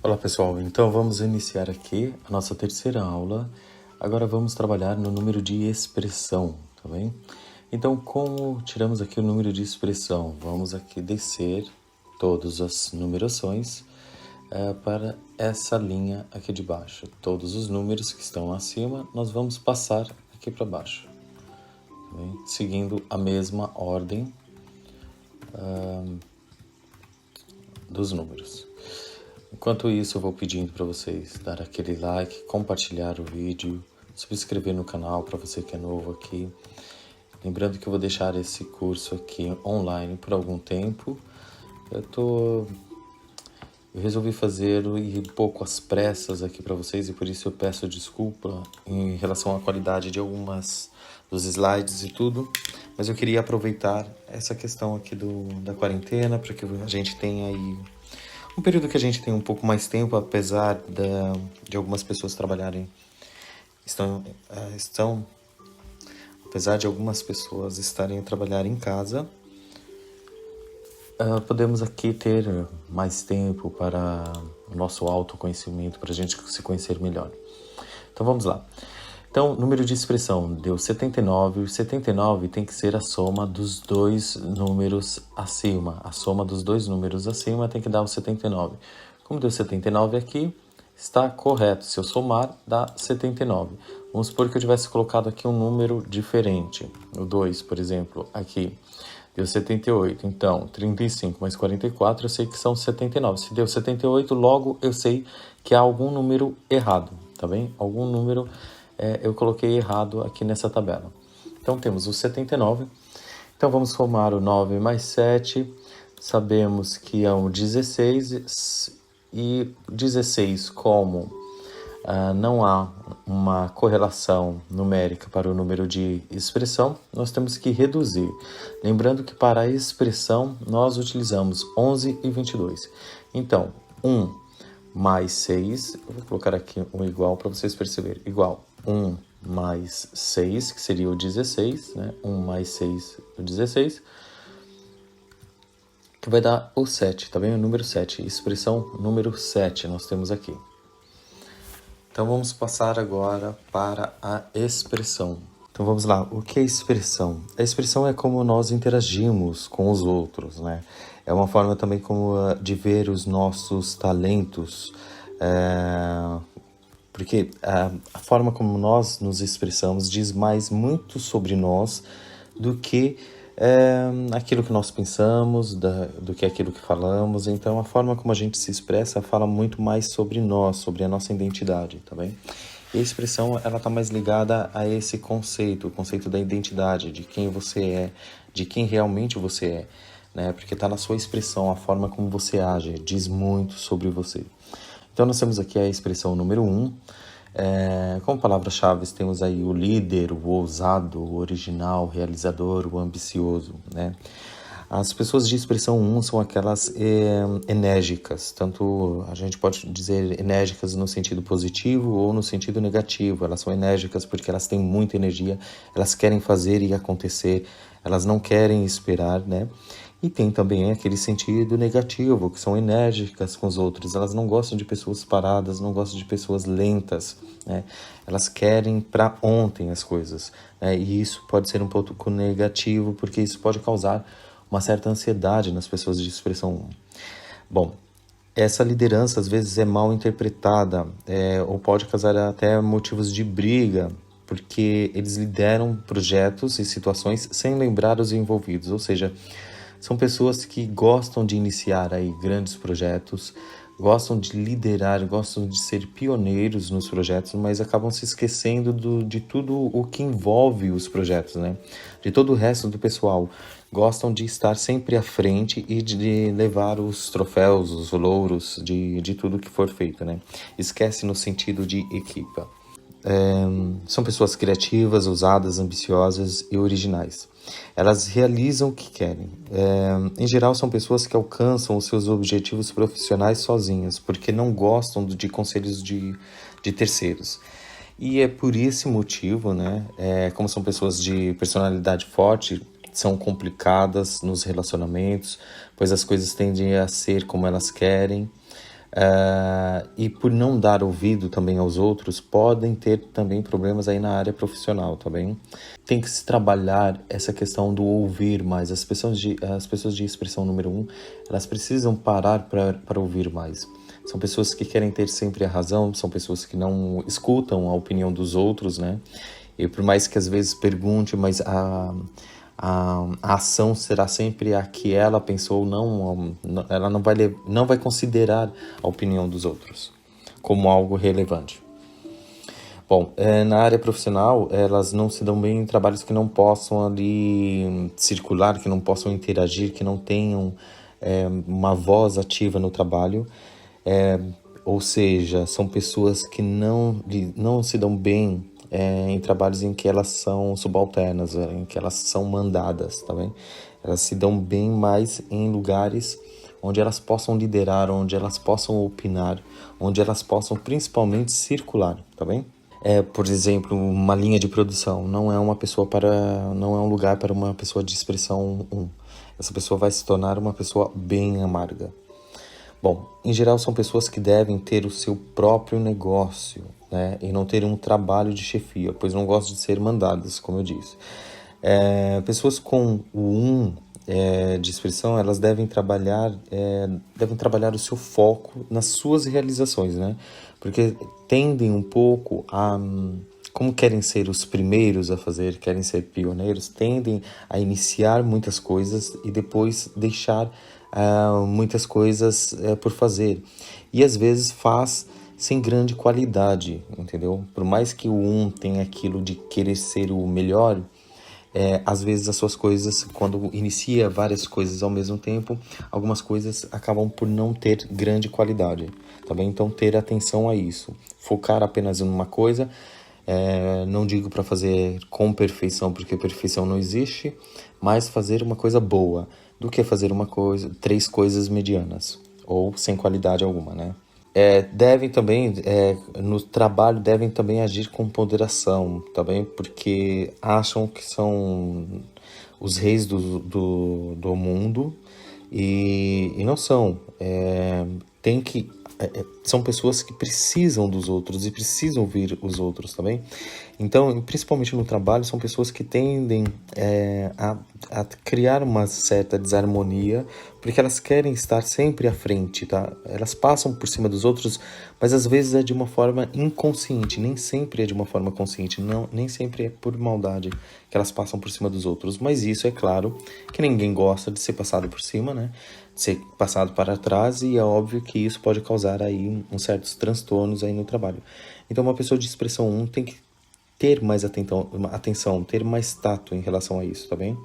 Olá pessoal, então vamos iniciar aqui a nossa terceira aula. Agora vamos trabalhar no número de expressão, tá bem? Então, como tiramos aqui o número de expressão? Vamos aqui descer todas as numerações para essa linha aqui de baixo. Todos os números que estão acima, nós vamos passar aqui para baixo, tá bem? Seguindo a mesma ordem dos números. Enquanto isso, eu vou pedindo para vocês dar aquele like, compartilhar o vídeo, subscrever no canal para você que é novo aqui. Lembrando que eu vou deixar esse curso aqui online por algum tempo. Eu resolvi fazer um pouco às pressas aqui para vocês e por isso eu peço desculpa em relação à qualidade de algumas dos slides e tudo. Mas eu queria aproveitar essa questão aqui da quarentena para que a gente tenha aí um período que a gente tem um pouco mais tempo, apesar de algumas pessoas trabalharem, apesar de algumas pessoas estarem a trabalhar em casa, podemos aqui ter mais tempo para o nosso autoconhecimento, para a gente se conhecer melhor. Então vamos lá. Então, número de expressão deu 79. O 79 tem que ser a soma dos dois números acima. A soma dos dois números acima tem que dar o 79. Como deu 79 aqui, está correto. Se eu somar, dá 79. Vamos supor que eu tivesse colocado aqui um número diferente. O 2, por exemplo, aqui deu 78. Então, 35 mais 44, eu sei que são 79. Se deu 78, logo eu sei que há algum número errado, tá bem? Algum número eu coloquei errado aqui nessa tabela. Então, temos o 79. Então, vamos somar o 9 mais 7. Sabemos que é o 16. E 16, como não há uma correlação numérica para o número de expressão, nós temos que reduzir. Lembrando que para a expressão, nós utilizamos 11 e 22. Então, 1 mais 6, eu vou colocar aqui um igual para vocês perceberem, igual 1 mais 6, que seria o 16, né? 1 mais 6, o 16, que vai dar o 7, tá bem? O número 7, expressão número 7 nós temos aqui. Então vamos passar agora para a expressão. Então vamos lá, o que é expressão? A expressão é como nós interagimos com os outros, né? É uma forma também como de ver os nossos talentos, porque a forma como nós nos expressamos diz muito sobre nós do que aquilo que nós pensamos, do que aquilo que falamos. Então, a forma como a gente se expressa fala muito mais sobre nós, sobre a nossa identidade, tá bem? E a expressão, ela tá mais ligada a esse conceito, o conceito da identidade, de quem você é, de quem realmente você é, né? Porque tá na sua expressão, a forma como você age, diz muito sobre você. Então, nós temos aqui a expressão número 1. Como palavras-chave, temos aí o líder, o ousado, o original, o realizador, o ambicioso, né? As pessoas de expressão 1 são aquelas enérgicas, tanto a gente pode dizer enérgicas no sentido positivo ou no sentido negativo. Elas são enérgicas porque elas têm muita energia, elas querem fazer e acontecer, elas não querem esperar, né? E tem também aquele sentido negativo, que são enérgicas com os outros. Elas não gostam de pessoas paradas, não gostam de pessoas lentas, né? Elas querem para ontem as coisas, né? E isso pode ser um pouco negativo, porque isso pode causar uma certa ansiedade nas pessoas de expressão 1. Bom, essa liderança às vezes é mal interpretada, ou pode causar até motivos de briga, porque eles lideram projetos e situações sem lembrar os envolvidos, ou seja, são pessoas que gostam de iniciar aí grandes projetos, gostam de liderar, gostam de ser pioneiros nos projetos, mas acabam se esquecendo de tudo o que envolve os projetos, né? De todo o resto do pessoal. Gostam de estar sempre à frente e de levar os troféus, os louros de tudo que for feito, né? Esquece no sentido de equipa. São pessoas criativas, ousadas, ambiciosas e originais. Elas realizam o que querem. Em geral, são pessoas que alcançam os seus objetivos profissionais sozinhas, porque não gostam de conselhos de terceiros. E é por esse motivo, né, como são pessoas de personalidade forte, são complicadas nos relacionamentos, pois as coisas tendem a ser como elas querem. E por não dar ouvido também aos outros, podem ter também problemas aí na área profissional, tá bem? Tem que se trabalhar essa questão do ouvir mais. As pessoas de expressão número 1, elas precisam parar para ouvir mais. São pessoas que querem ter sempre a razão, são pessoas que não escutam a opinião dos outros, né? E por mais que às vezes pergunte, mas a ação será sempre a que ela pensou, ela não vai considerar a opinião dos outros como algo relevante. Bom, na área profissional, elas não se dão bem em trabalhos que não possam ali circular, que não possam interagir, que não tenham uma voz ativa no trabalho. Ou seja, são pessoas que não se dão bem em trabalhos em que elas são subalternas, em que elas são mandadas, tá bem? Elas se dão bem mais em lugares onde elas possam liderar, onde elas possam opinar, onde elas possam principalmente circular, tá bem? Por exemplo, uma linha de produção não é um lugar para uma pessoa de expressão 1. Essa pessoa vai se tornar uma pessoa bem amarga. Bom, em geral são pessoas que devem ter o seu próprio negócio, né? E não ter um trabalho de chefia, pois não gostam de ser mandadas, como eu disse. Pessoas com o 1 de expressão, elas devem trabalhar o seu foco nas suas realizações, né? Porque tendem um pouco como querem ser os primeiros a fazer, querem ser pioneiros, tendem a iniciar muitas coisas e depois deixar muitas coisas por fazer. E às vezes faz sem grande qualidade, entendeu? Por mais que o 1 tenha aquilo de querer ser o melhor, às vezes as suas coisas, quando inicia várias coisas ao mesmo tempo, algumas coisas acabam por não ter grande qualidade, tá bem? Então ter atenção a isso, focar apenas em uma coisa, não digo para fazer com perfeição, porque perfeição não existe, mas fazer uma coisa boa, do que fazer 3 coisas medianas, ou sem qualidade alguma, né? No trabalho, devem também agir com ponderação, tá bem? Porque acham que são os reis do mundo e não são. São pessoas que precisam dos outros e precisam ouvir os outros, tá bem? Então, principalmente no trabalho, são pessoas que tendem a criar uma certa desarmonia, porque elas querem estar sempre à frente, tá? Elas passam por cima dos outros, mas às vezes é de uma forma inconsciente, nem sempre é de uma forma consciente, nem sempre é por maldade que elas passam por cima dos outros. Mas isso, é claro, que ninguém gosta de ser passado por cima, né? De ser passado para trás, e é óbvio que isso pode causar aí uns certos transtornos aí no trabalho. Então, uma pessoa de expressão 1 tem que ter mais atenção, ter mais tato em relação a isso, tá bem?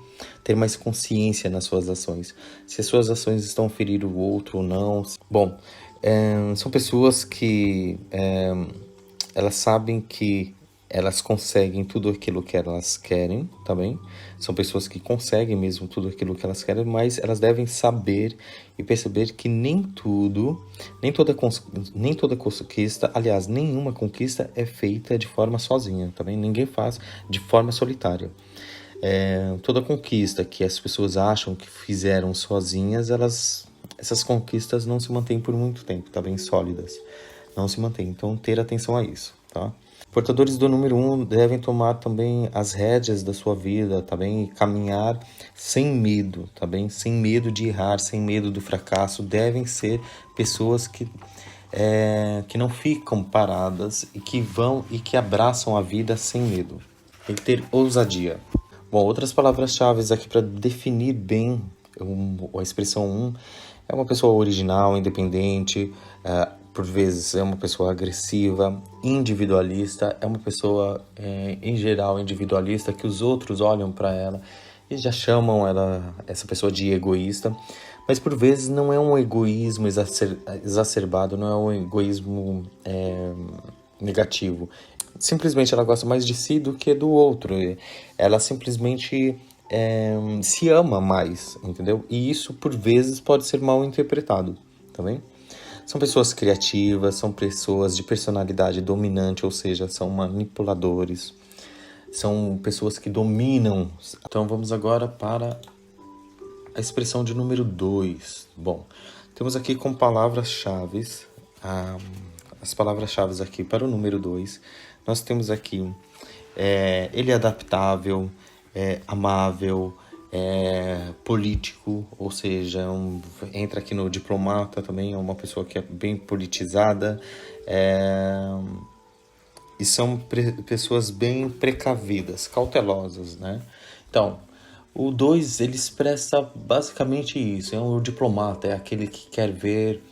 Ter mais consciência nas suas ações. Se as suas ações estão a ferir o outro ou não. Bom, são pessoas que elas sabem que elas conseguem tudo aquilo que elas querem, tá bem? São pessoas que conseguem mesmo tudo aquilo que elas querem, mas elas devem saber e perceber que nem toda conquista, aliás, nenhuma conquista é feita de forma sozinha, tá bem? Ninguém faz de forma solitária. Toda conquista que as pessoas acham que fizeram sozinhas, essas conquistas não se mantêm por muito tempo, tá bem? Sólidas. Não se mantêm. Então, ter atenção a isso, tá? Portadores do número 1 devem tomar também as rédeas da sua vida, tá bem? E caminhar sem medo, tá bem? Sem medo de errar, sem medo do fracasso. Devem ser pessoas que não ficam paradas e que vão e que abraçam a vida sem medo. Tem que ter ousadia. Bom, outras palavras-chave aqui para definir bem a expressão 1 é uma pessoa original, independente, por vezes é uma pessoa agressiva, individualista, é uma pessoa, em geral, individualista, que os outros olham para ela e já chamam essa pessoa de egoísta, mas por vezes não é um egoísmo exacerbado, não é um egoísmo negativo. Simplesmente ela gosta mais de si do que do outro, ela simplesmente se ama mais, entendeu? E isso por vezes pode ser mal interpretado, tá bem? São pessoas criativas, são pessoas de personalidade dominante, ou seja, são manipuladores, são pessoas que dominam. Então vamos agora para a expressão de número 2. Bom, temos aqui como palavras-chave as palavras-chave aqui para o número 2. Nós temos aqui, ele é adaptável, amável, político, ou seja, entra aqui no diplomata também, é uma pessoa que é bem politizada, e são pessoas bem precavidas, cautelosas, né? Então, o 2, ele expressa basicamente isso, é um diplomata, é aquele que quer ver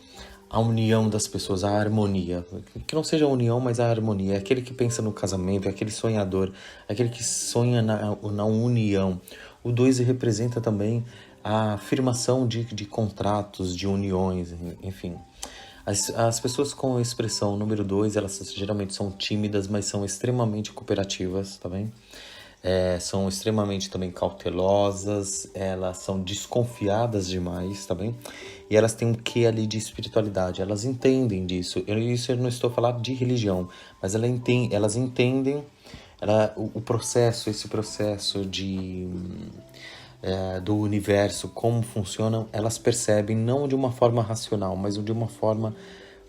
a união das pessoas, a harmonia. Que não seja a união, mas a harmonia. É aquele que pensa no casamento, é aquele sonhador, é aquele que sonha na união. O 2 representa também a afirmação de contratos, de uniões, enfim. As pessoas com a expressão número 2, elas geralmente são tímidas, mas são extremamente cooperativas, tá bem? São extremamente também cautelosas, elas são desconfiadas demais, tá bem? E elas têm um quê ali de espiritualidade, elas entendem disso. Isso eu não estou falando de religião, mas elas entendem o processo, esse processo do universo, como funcionam, elas percebem não de uma forma racional, mas de uma forma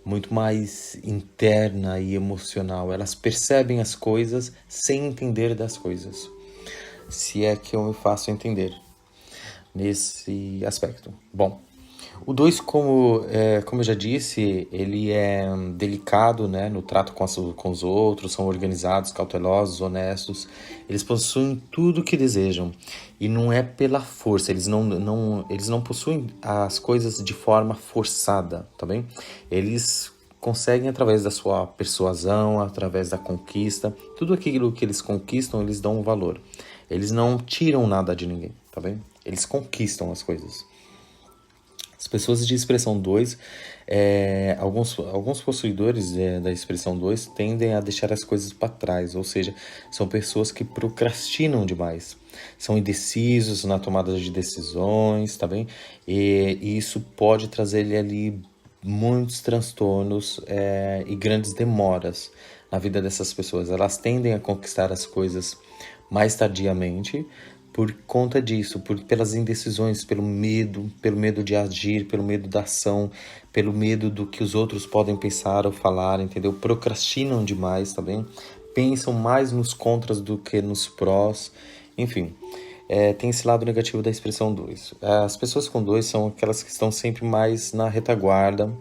muito mais interna e emocional. Elas percebem as coisas sem entender das coisas. Se é que eu me faço entender nesse aspecto. Bom, o 2, como eu já disse, ele é delicado, né, no trato com os outros, são organizados, cautelosos, honestos. Eles possuem tudo o que desejam e não é pela força, eles não possuem as coisas de forma forçada, tá bem? Eles conseguem através da sua persuasão, através da conquista, tudo aquilo que eles conquistam, eles dão um valor. Eles não tiram nada de ninguém, tá bem? Eles conquistam as coisas. As pessoas de expressão 2, alguns possuidores da expressão 2 tendem a deixar as coisas para trás, ou seja, são pessoas que procrastinam demais, são indecisos na tomada de decisões, tá bem? E isso pode trazer ali muitos transtornos e grandes demoras na vida dessas pessoas. Elas tendem a conquistar as coisas mais tardiamente, por conta disso, pelas indecisões, pelo medo de agir, pelo medo da ação, pelo medo do que os outros podem pensar ou falar, entendeu? Procrastinam demais, tá bem? Pensam mais nos contras do que nos prós, enfim. Tem esse lado negativo da expressão 2. As pessoas com 2 são aquelas que estão sempre mais na retaguarda,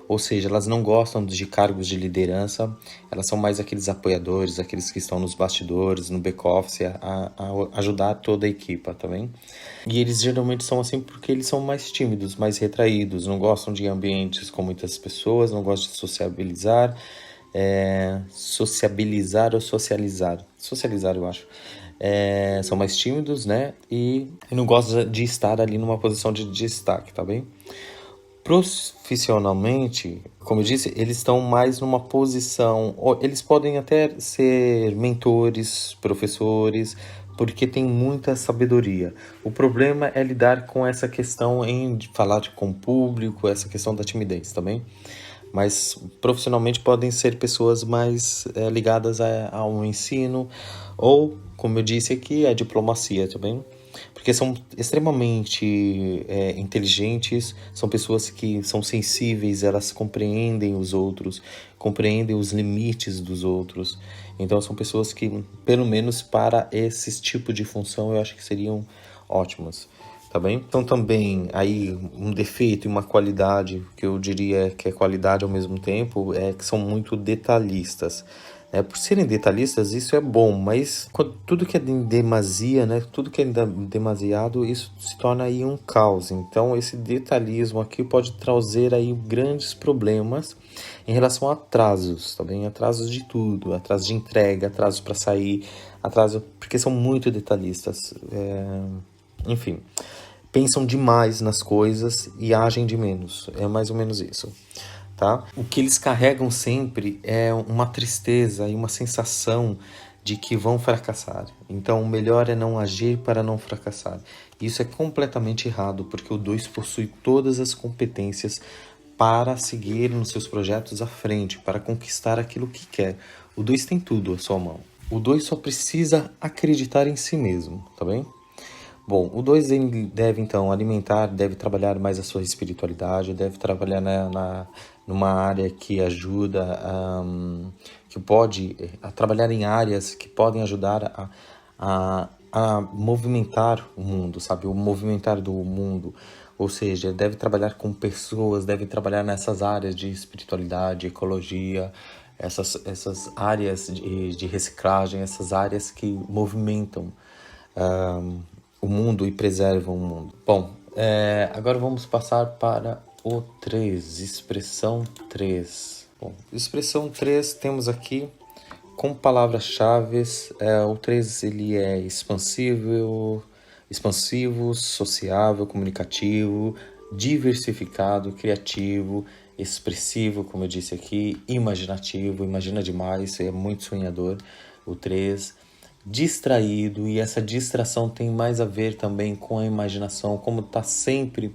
ou seja, elas não gostam de cargos de liderança, elas são mais aqueles apoiadores, aqueles que estão nos bastidores, no back-office, a ajudar toda a equipa, tá bem? E eles geralmente são assim porque eles são mais tímidos, mais retraídos, não gostam de ambientes com muitas pessoas, não gostam de sociabilizar, sociabilizar ou socializar. Socializar, eu acho. São mais tímidos, né? E não gostam de estar ali numa posição de destaque, tá bem? Profissionalmente, como eu disse, eles estão mais numa posição... Eles podem até ser mentores, professores, porque tem muita sabedoria. O problema é lidar com essa questão de falar com o público, essa questão da timidez, tá bem? Mas profissionalmente podem ser pessoas mais ligadas ao ensino ou, como eu disse aqui, a diplomacia também, porque são extremamente inteligentes, são pessoas que são sensíveis, elas compreendem os outros, compreendem os limites dos outros. Então são pessoas que, pelo menos para esse tipo de função, eu acho que seriam ótimas. Tá bem? Então também aí um defeito e uma qualidade, que eu diria que é qualidade ao mesmo tempo, é que são muito detalhistas. Por serem detalhistas, isso é bom, mas tudo que é em demasia, né? Tudo que é demasiado, isso se torna aí um caos. Então esse detalhismo aqui pode trazer aí grandes problemas em relação a atrasos, tá bem? Atrasos de tudo, atraso de entrega, atraso para sair, atraso porque são muito detalhistas. Enfim, pensam demais nas coisas e agem de menos. É mais ou menos isso, tá? O que eles carregam sempre é uma tristeza e uma sensação de que vão fracassar. Então, o melhor é não agir para não fracassar. Isso é completamente errado, porque o 2 possui todas as competências para seguir nos seus projetos à frente, para conquistar aquilo que quer. O 2 tem tudo à sua mão. O 2 só precisa acreditar em si mesmo, tá bem? Bom, o 2 deve então alimentar, deve trabalhar mais a sua espiritualidade, deve trabalhar numa área que ajuda, que pode trabalhar em áreas que podem ajudar a movimentar o mundo, sabe? O movimentar do mundo. Ou seja, deve trabalhar com pessoas, deve trabalhar nessas áreas de espiritualidade, ecologia, essas áreas de reciclagem, essas áreas que movimentam o mundo e preservam o mundo. Bom, agora vamos passar para o 3, expressão 3. Bom, expressão 3 temos aqui com palavras-chave. O 3 ele é expansivo, sociável, comunicativo, diversificado, criativo, expressivo, como eu disse aqui, imaginativo, imagina demais, é muito sonhador. O 3, distraído, e essa distração tem mais a ver também com a imaginação, como está sempre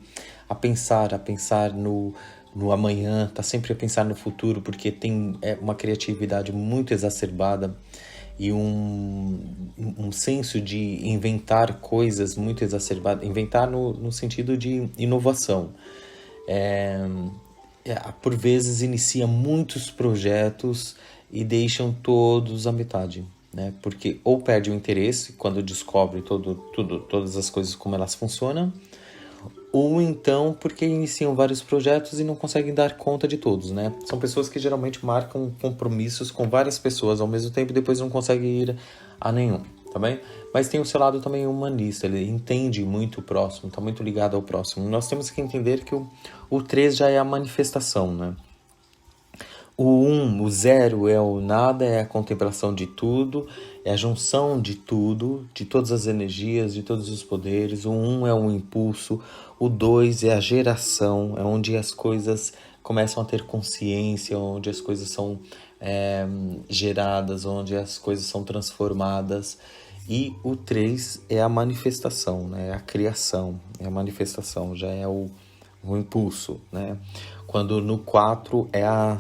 a pensar no amanhã, está sempre a pensar no futuro, porque tem uma criatividade muito exacerbada e um senso de inventar coisas muito exacerbado, inventar no sentido de inovação. Por vezes inicia muitos projetos e deixam todos à metade, né? Porque ou perde o interesse quando descobre todas as coisas como elas funcionam, ou então porque iniciam vários projetos e não conseguem dar conta de todos, né? São pessoas que geralmente marcam compromissos com várias pessoas ao mesmo tempo e depois não conseguem ir a nenhum, tá bem? Mas tem o seu lado também humanista, ele entende muito o próximo, tá muito ligado ao próximo. Nós temos que entender que o 3 já é a manifestação, né? O 0 é o nada, é a contemplação de tudo, é a junção de tudo, de todas as energias, de todos os poderes. O 1 é o impulso, o 2 é a geração, é onde as coisas começam a ter consciência, onde as coisas são geradas, onde as coisas são transformadas. E o 3 é a manifestação, né? É a criação, é a manifestação, já é o impulso, né? Quando no 4 é a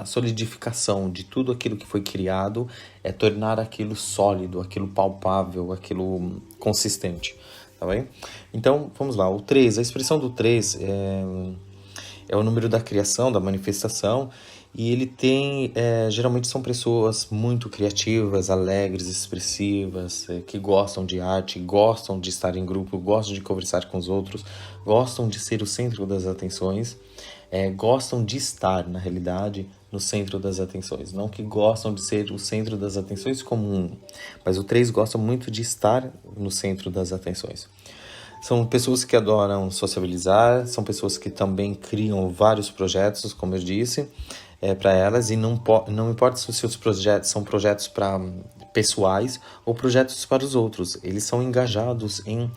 solidificação de tudo aquilo que foi criado, é tornar aquilo sólido, aquilo palpável, aquilo consistente, tá bem? Então, vamos lá, o 3, a expressão do 3 é o número da criação, da manifestação, e ele tem, geralmente são pessoas muito criativas, alegres, expressivas, que gostam de arte, gostam de estar em grupo, gostam de conversar com os outros, gostam de ser o centro das atenções, gostam de estar, na realidade, no centro das atenções. Não que gostam de ser o centro das atenções como um, mas o 3 gosta muito de estar no centro das atenções. São pessoas que adoram sociabilizar, são pessoas que também criam vários projetos, como eu disse, para elas, e não importa se os seus projetos são projetos para pessoais ou projetos para os outros, eles são engajados em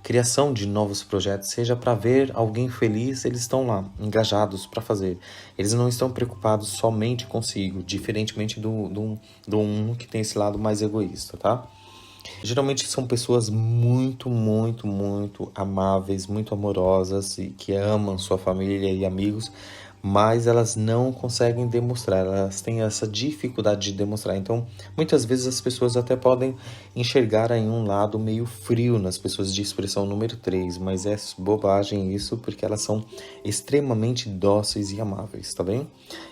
criação de novos projetos, seja para ver alguém feliz, eles estão lá, engajados para fazer. Eles não estão preocupados somente consigo, diferentemente do que tem esse lado mais egoísta, tá? Geralmente são pessoas muito, muito, muito amáveis, muito amorosas e que amam sua família e amigos, mas elas não conseguem demonstrar, elas têm essa dificuldade de demonstrar. Então, muitas vezes as pessoas até podem enxergar aí um lado meio frio nas pessoas de expressão número 3, mas é bobagem isso, porque elas são extremamente dóceis e amáveis, tá bem?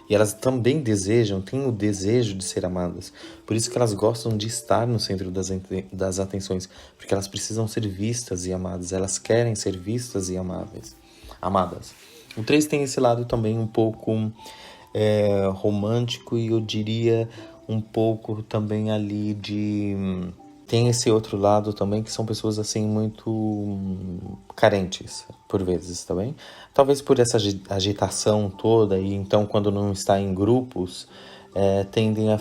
E elas também têm o desejo de ser amadas. Por isso que elas gostam de estar no centro das atenções, porque elas precisam ser vistas e amadas, elas querem ser vistas e amadas. O 3 tem esse lado também um pouco romântico e eu diria um pouco também ali de... Tem esse outro lado também que são pessoas assim muito carentes, por vezes, tá bem? Talvez por essa agitação toda e então quando não está em grupos, tendem a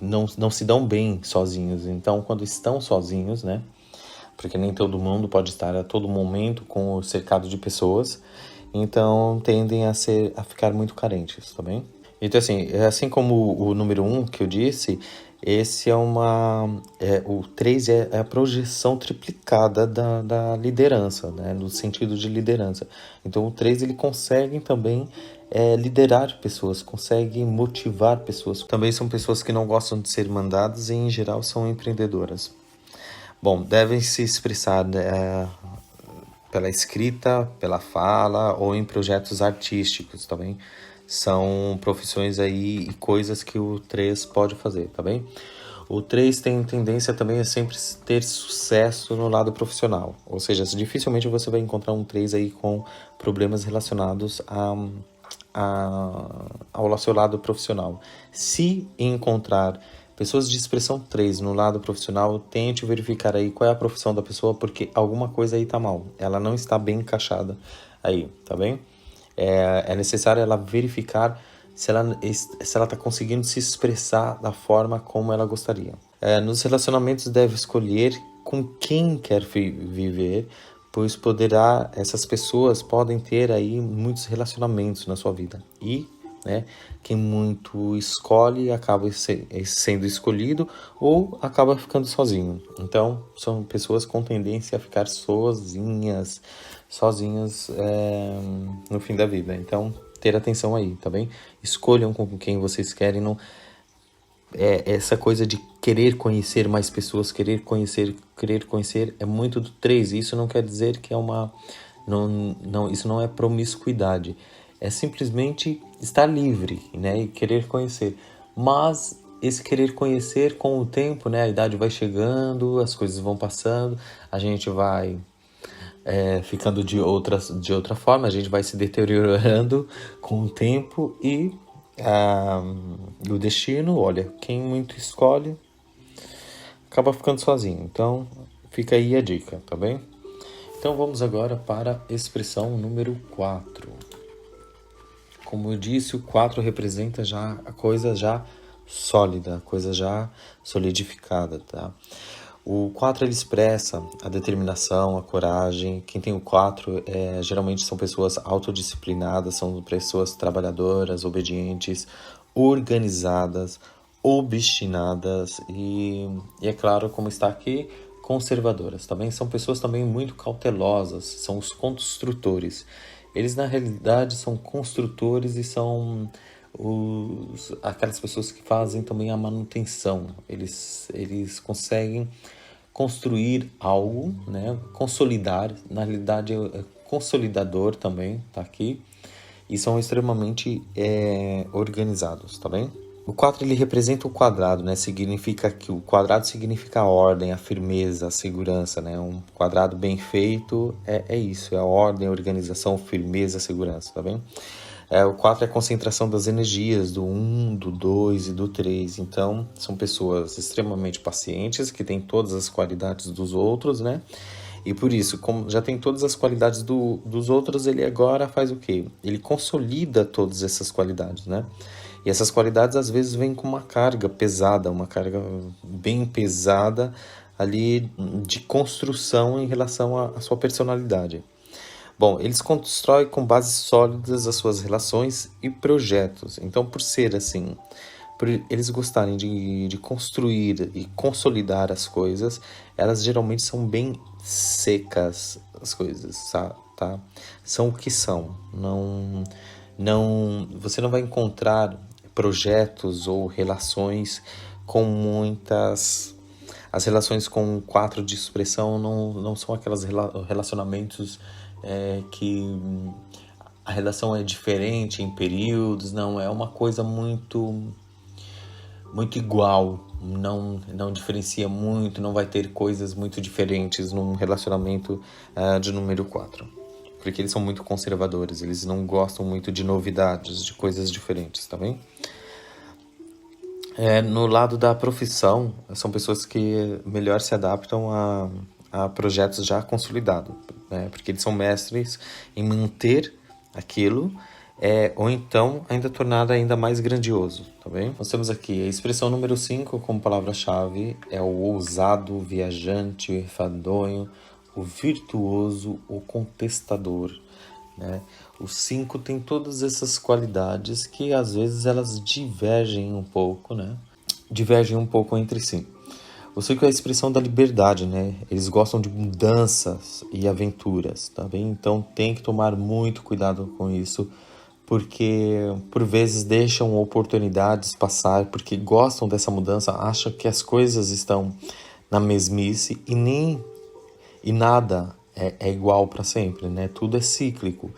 não se dão bem sozinhos. Então quando estão sozinhos, né? Porque nem todo mundo pode estar a todo momento com o cercado de pessoas, então tendem a ficar muito carentes, tá bem? Então assim como o número 1 que eu disse, esse o 3 é a projeção triplicada da liderança, né? No sentido de liderança. Então o 3 ele consegue também liderar pessoas, consegue motivar pessoas. Também são pessoas que não gostam de ser mandadas e em geral são empreendedoras. Bom, devem se expressar pela escrita, pela fala ou em projetos artísticos, tá bem? São profissões aí e coisas que o 3 pode fazer, tá bem? O 3 tem tendência também a sempre ter sucesso no lado profissional. Ou seja, dificilmente você vai encontrar um 3 aí com problemas relacionados ao seu lado profissional. Se encontrar pessoas de expressão 3 no lado profissional, tente verificar aí qual é a profissão da pessoa, porque alguma coisa aí tá mal. Ela não está bem encaixada aí, tá bem? É necessário ela verificar se ela está conseguindo se expressar da forma como ela gostaria. Nos relacionamentos deve escolher com quem quer viver, pois essas pessoas podem ter aí muitos relacionamentos na sua vida. E, né, quem muito escolhe acaba sendo escolhido ou acaba ficando sozinho. Então, são pessoas com tendência a ficar sozinhas no fim da vida. Então, ter atenção aí, tá bem? Escolham com quem vocês querem, não essa coisa de querer conhecer mais pessoas, querer conhecer é muito do 3. Isso não quer dizer que é isso não é promiscuidade. É simplesmente estar livre, né, e querer conhecer. Mas esse querer conhecer com o tempo, né, a idade vai chegando, as coisas vão passando, a gente vai ficando de outra forma, a gente vai se deteriorando com o tempo e o destino, olha, quem muito escolhe acaba ficando sozinho. Então, fica aí a dica, tá bem? Então, vamos agora para a expressão número 4. Como eu disse, o 4 representa já a coisa já sólida, a coisa já solidificada, tá? O 4 ele expressa a determinação, a coragem. Quem tem o 4 geralmente são pessoas autodisciplinadas, são pessoas trabalhadoras, obedientes, organizadas, obstinadas e é claro, como está aqui, conservadoras. Também são pessoas também muito cautelosas, são os construtores. Eles na realidade são construtores e são aquelas pessoas que fazem também a manutenção. Eles conseguem construir algo, né? Consolidar, na realidade é consolidador também, tá aqui, e são extremamente organizados, tá bem? O 4 ele representa o quadrado, né? Significa que o quadrado significa a ordem, a firmeza, a segurança, né? Um quadrado bem feito é isso, é a ordem, a organização, firmeza, segurança, tá bem? O 4 é a concentração das energias do 1, do 2 e do 3. Então, são pessoas extremamente pacientes, que têm todas as qualidades dos outros, né? E por isso, como já tem todas as qualidades dos outros, ele agora faz o quê? Ele consolida todas essas qualidades, né? E essas qualidades, às vezes, vêm com uma carga pesada, uma carga bem pesada ali de construção em relação à sua personalidade. Bom, eles constroem com bases sólidas as suas relações e projetos. Então, por ser assim, por eles gostarem de construir e consolidar as coisas, elas geralmente são bem secas, as coisas, tá? São o que são. Você não vai encontrar projetos ou relações com muitas... As relações com 4 de expressão não são aqueles relacionamentos que a relação é diferente em períodos, não, é uma coisa muito igual, não diferencia muito, não vai ter coisas muito diferentes num relacionamento de número 4. Porque eles são muito conservadores, eles não gostam muito de novidades, de coisas diferentes, tá bem? No lado da profissão, são pessoas que melhor se adaptam a projetos já consolidados, né? Porque eles são mestres em manter aquilo, ou então ainda tornado ainda mais grandioso, tá bem? Nós temos aqui a expressão número 5 como palavra-chave, é o ousado, o viajante, o enfadonho, o virtuoso, o contestador, né? O 5 tem todas essas qualidades que às vezes elas divergem um pouco, né? Divergem um pouco entre si. O 5 é a expressão da liberdade, né? Eles gostam de mudanças e aventuras, tá bem? Então tem que tomar muito cuidado com isso, porque por vezes deixam oportunidades passar, porque gostam dessa mudança, acham que as coisas estão na mesmice e nada é igual para sempre, né? Tudo é cíclico.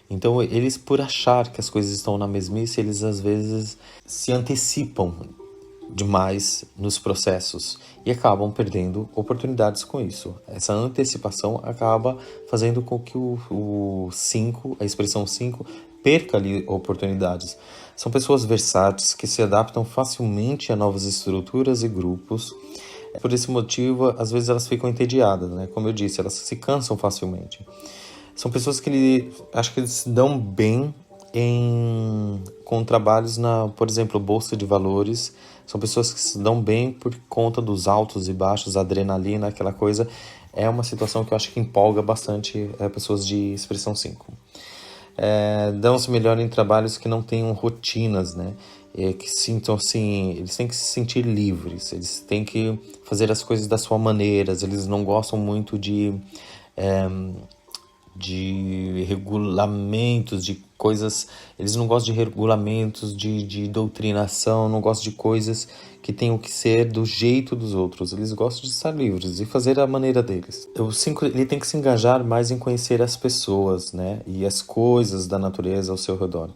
Então, eles, por achar que as coisas estão na mesmice, eles às vezes se antecipam demais nos processos e acabam perdendo oportunidades com isso. Essa antecipação acaba fazendo com que o 5, a expressão 5, perca ali oportunidades. São pessoas versáteis que se adaptam facilmente a novas estruturas e grupos. Por esse motivo, às vezes elas ficam entediadas, né? Como eu disse, elas se cansam facilmente. São pessoas que acho que eles se dão bem com trabalhos por exemplo, bolsa de valores. São pessoas que se dão bem por conta dos altos e baixos, adrenalina, aquela coisa. É uma situação que eu acho que empolga bastante pessoas de expressão 5. Dão-se melhor em trabalhos que não tenham rotinas, né? Que sintam assim, eles têm que se sentir livres, eles têm que fazer as coisas da sua maneira, eles não gostam muito de regulamentos, de coisas, eles não gostam de regulamentos, de doutrinação, não gostam de coisas que tenham que ser do jeito dos outros, eles gostam de estar livres e fazer a maneira deles. O 5, ele tem que se engajar mais em conhecer as pessoas, né, e as coisas da natureza ao seu redor,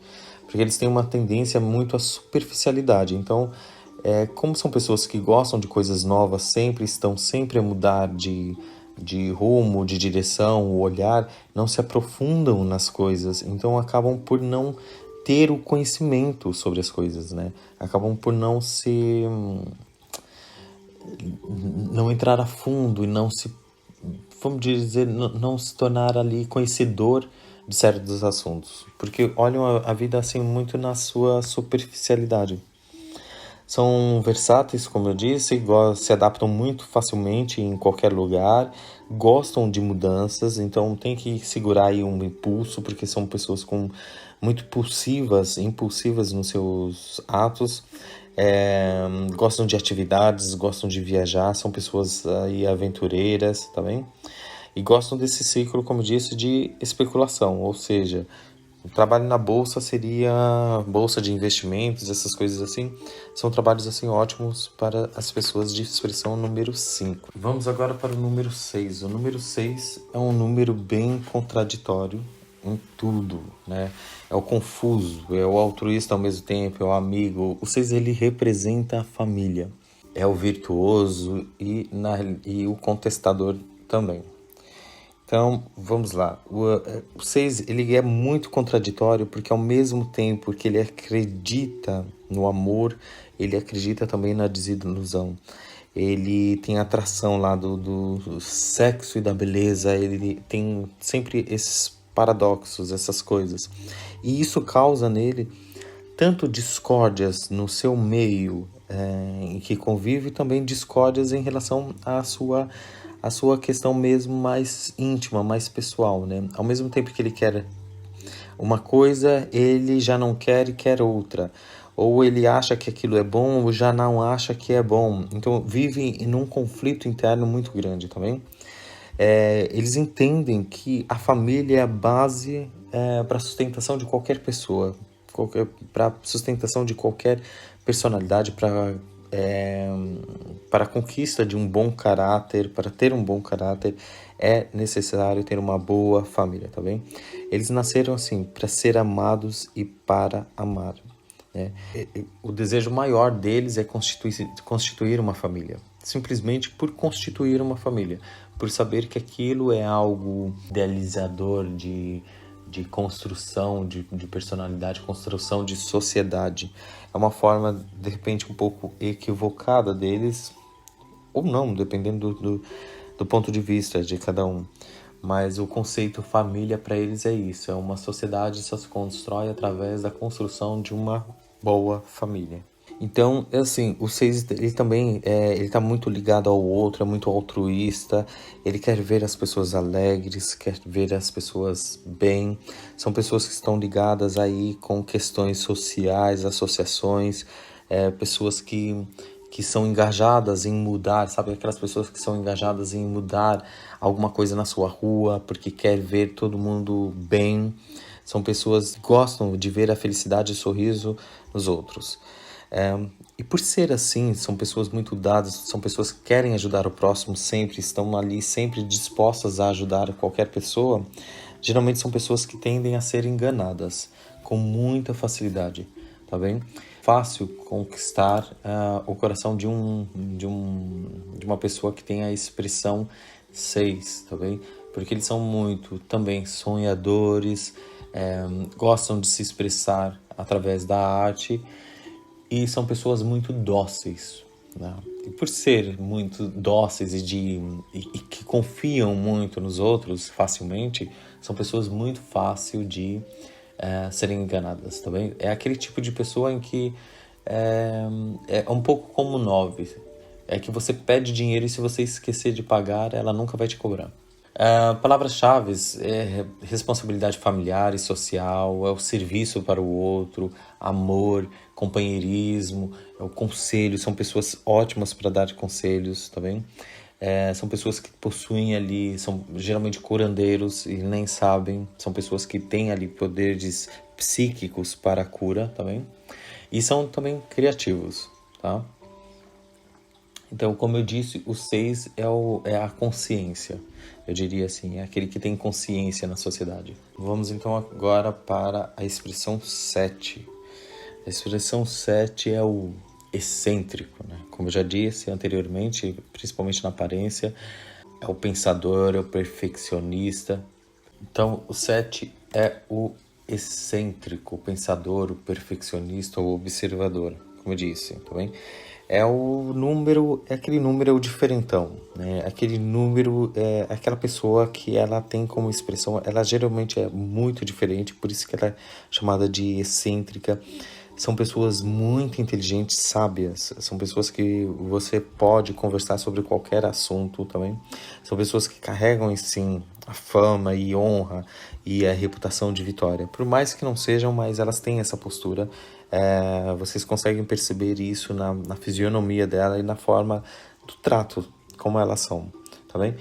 porque eles têm uma tendência muito à superficialidade. Então, como são pessoas que gostam de coisas novas, estão sempre a mudar de rumo, de direção, o olhar, não se aprofundam nas coisas, então acabam por não ter o conhecimento sobre as coisas, né? Acabam por não entrar a fundo e vamos dizer, não se tornar ali conhecedor de certos assuntos, porque olham a vida assim muito na sua superficialidade. São versáteis, como eu disse, se adaptam muito facilmente em qualquer lugar, gostam de mudanças, então tem que segurar aí um impulso, porque são pessoas muito impulsivas nos seus atos, gostam de atividades, gostam de viajar, são pessoas aí aventureiras, tá bem? E gostam desse ciclo, como eu disse, de especulação, ou seja, o trabalho na bolsa seria bolsa de investimentos, essas coisas assim. São trabalhos assim ótimos para as pessoas de expressão número 5. Vamos agora para o número 6. O número 6 é um número bem contraditório em tudo, né? É o confuso, é o altruísta ao mesmo tempo, é o amigo. O 6, ele representa a família. É o virtuoso e o contestador também. Então, vamos lá. O 6, ele é muito contraditório porque ao mesmo tempo que ele acredita no amor, ele acredita também na desilusão. Ele tem atração lá do sexo e da beleza, ele tem sempre esses paradoxos, essas coisas. E isso causa nele tanto discórdias no seu meio em que convive, e também discórdias em relação à sua questão mesmo mais íntima, mais pessoal, né? Ao mesmo tempo que ele quer uma coisa, ele já não quer e quer outra. Ou ele acha que aquilo é bom, ou já não acha que é bom. Então, vive em um conflito interno muito grande, tá bem? Eles entendem que a família é a base para a sustentação de qualquer pessoa, para a sustentação de qualquer personalidade, para a conquista de um bom caráter, para ter um bom caráter, é necessário ter uma boa família, tá bem? Eles nasceram assim, para ser amados e para amar, né? O desejo maior deles é constituir uma família, simplesmente por constituir uma família, por saber que aquilo é algo idealizador de construção de personalidade, construção de sociedade. É uma forma, de repente, um pouco equivocada deles, ou não, dependendo do ponto de vista de cada um. Mas o conceito família para eles é isso, é uma sociedade que só se constrói através da construção de uma boa família. Então, assim, o 6, ele também ele tá muito ligado ao outro, é muito altruísta, ele quer ver as pessoas alegres, quer ver as pessoas bem. São pessoas que estão ligadas aí com questões sociais, associações, pessoas que são engajadas em mudar, sabe? Aquelas pessoas que são engajadas em mudar alguma coisa na sua rua, porque quer ver todo mundo bem. São pessoas que gostam de ver a felicidade e o sorriso nos outros. E por ser assim, são pessoas muito dadas, são pessoas que querem ajudar o próximo sempre, estão ali sempre dispostas a ajudar qualquer pessoa. geralmente são pessoas que tendem a ser enganadas com muita facilidade, tá bem? Fácil conquistar o coração de uma pessoa que tem a expressão 6, tá bem? Porque eles são muito também sonhadores, gostam de se expressar através da arte e são pessoas muito dóceis, né? E por ser muito dóceis e que confiam muito nos outros facilmente, são pessoas muito fáceis de serem enganadas, tá bem? É aquele tipo de pessoa em que é um pouco como 9. É que você pede dinheiro e se você esquecer de pagar, ela nunca vai te cobrar. Palavras-chave é responsabilidade familiar e social, é o serviço para o outro, amor, companheirismo, é o conselho, são pessoas ótimas para dar conselhos, tá bem? São pessoas que possuem ali, são geralmente curandeiros e nem sabem, são pessoas que têm ali poderes psíquicos para a cura, tá bem? E são também criativos, tá? Então, como eu disse, o 6 é a consciência. Eu diria assim, é aquele que tem consciência na sociedade. Vamos então agora para a expressão 7. A expressão 7 é o excêntrico, né? Como eu já disse anteriormente, principalmente na aparência, é o pensador, é o perfeccionista. Então, o 7 é o excêntrico, o pensador, o perfeccionista, o observador, como eu disse, tá bem? É o número, é aquele número diferentão, né? Aquele número é aquela pessoa que ela tem como expressão, ela geralmente é muito diferente, por isso que ela é chamada de excêntrica. São pessoas muito inteligentes, sábias, são pessoas que você pode conversar sobre qualquer assunto também. São pessoas que carregam em si a fama e honra e a reputação de vitória. Por mais que não sejam, mas elas têm essa postura. Vocês conseguem perceber isso na fisionomia dela e na forma do trato, como elas são, tá bem?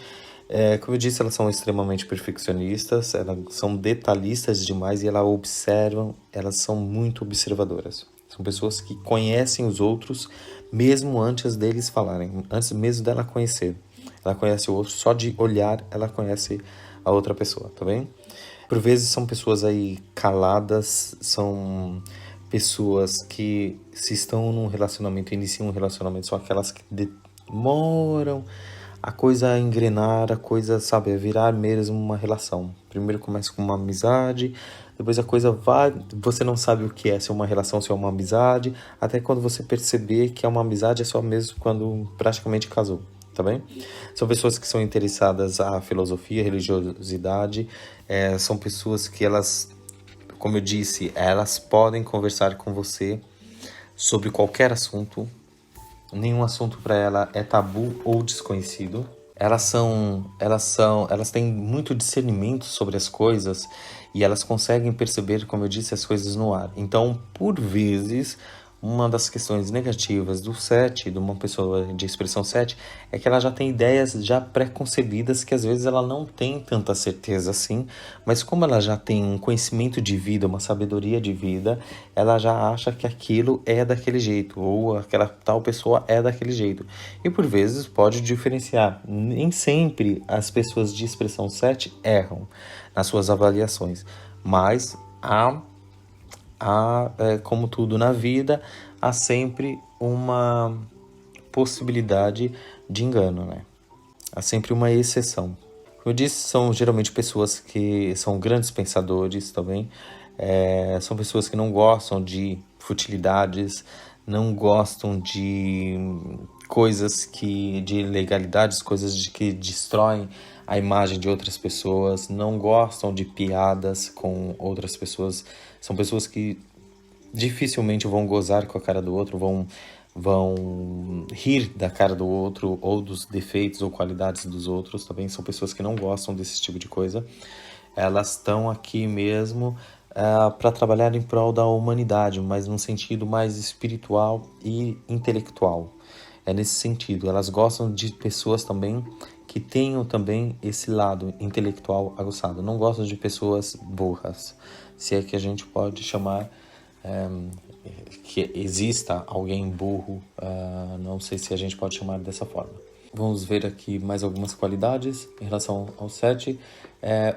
Como eu disse, elas são extremamente perfeccionistas, elas são detalhistas demais e elas observam, elas são muito observadoras. São pessoas que conhecem os outros mesmo antes deles falarem, antes mesmo dela conhecer. Ela conhece o outro, só de olhar ela conhece a outra pessoa, tá bem? Por vezes são pessoas aí caladas, são pessoas que se estão num relacionamento, iniciam um relacionamento, são aquelas que demoram a coisa a engrenar, a coisa, sabe, a virar mesmo uma relação. Primeiro começa com uma amizade, depois a coisa vai, você não sabe o que é, se é uma relação, se é uma amizade, até quando você perceber que é uma amizade, é só mesmo quando praticamente casou, tá bem? São pessoas que são interessadas à filosofia, religiosidade, são pessoas que elas, como eu disse, elas podem conversar com você sobre qualquer assunto. Nenhum assunto para ela é tabu ou desconhecido. Elas têm muito discernimento sobre as coisas e elas conseguem perceber, como eu disse, as coisas no ar. Então, por vezes, uma das questões negativas do 7, de uma pessoa de expressão 7, é que ela já tem ideias já pré-concebidas que às vezes ela não tem tanta certeza assim, mas como ela já tem um conhecimento de vida, uma sabedoria de vida, ela já acha que aquilo é daquele jeito, ou aquela tal pessoa é daquele jeito. E por vezes pode diferenciar. Nem sempre as pessoas de expressão 7 erram nas suas avaliações, mas como tudo na vida, há sempre uma possibilidade de engano, né? Há sempre uma exceção. Como eu disse, são geralmente pessoas que são grandes pensadores também. São pessoas que não gostam de futilidades, não gostam de coisas de ilegalidades, coisas que destroem a imagem de outras pessoas, não gostam de piadas com outras pessoas. São pessoas que dificilmente vão gozar com a cara do outro, vão rir da cara do outro ou dos defeitos ou qualidades dos outros. Também são pessoas que não gostam desse tipo de coisa. Elas estão aqui mesmo para trabalhar em prol da humanidade, mas num sentido mais espiritual e intelectual. É nesse sentido, elas gostam de pessoas também que tenham também esse lado intelectual aguçado. Não gostam de pessoas burras, se é que a gente pode chamar que exista alguém burro, não sei se a gente pode chamar dessa forma. vamos ver aqui mais algumas qualidades em relação ao 7.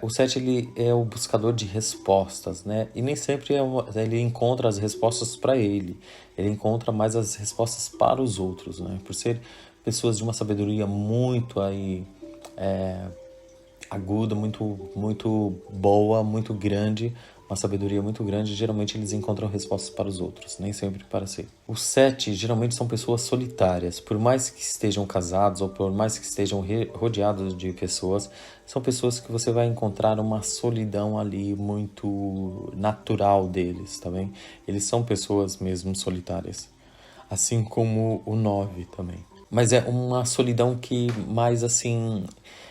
O 7 ele é o buscador de respostas, né? E nem sempre ele encontra as respostas para ele. Ele encontra mais as respostas para os outros, né? Por ser pessoas de uma sabedoria muito aguda, muito boa, muito grande, uma sabedoria muito grande, geralmente eles encontram respostas para os outros, nem sempre para si. Os 7 geralmente são pessoas solitárias, por mais que estejam casados ou por mais que estejam rodeados de pessoas, são pessoas que você vai encontrar uma solidão ali muito natural deles, tá bem? Eles são pessoas mesmo solitárias, assim como o 9 também. Mas é uma solidão que mais assim,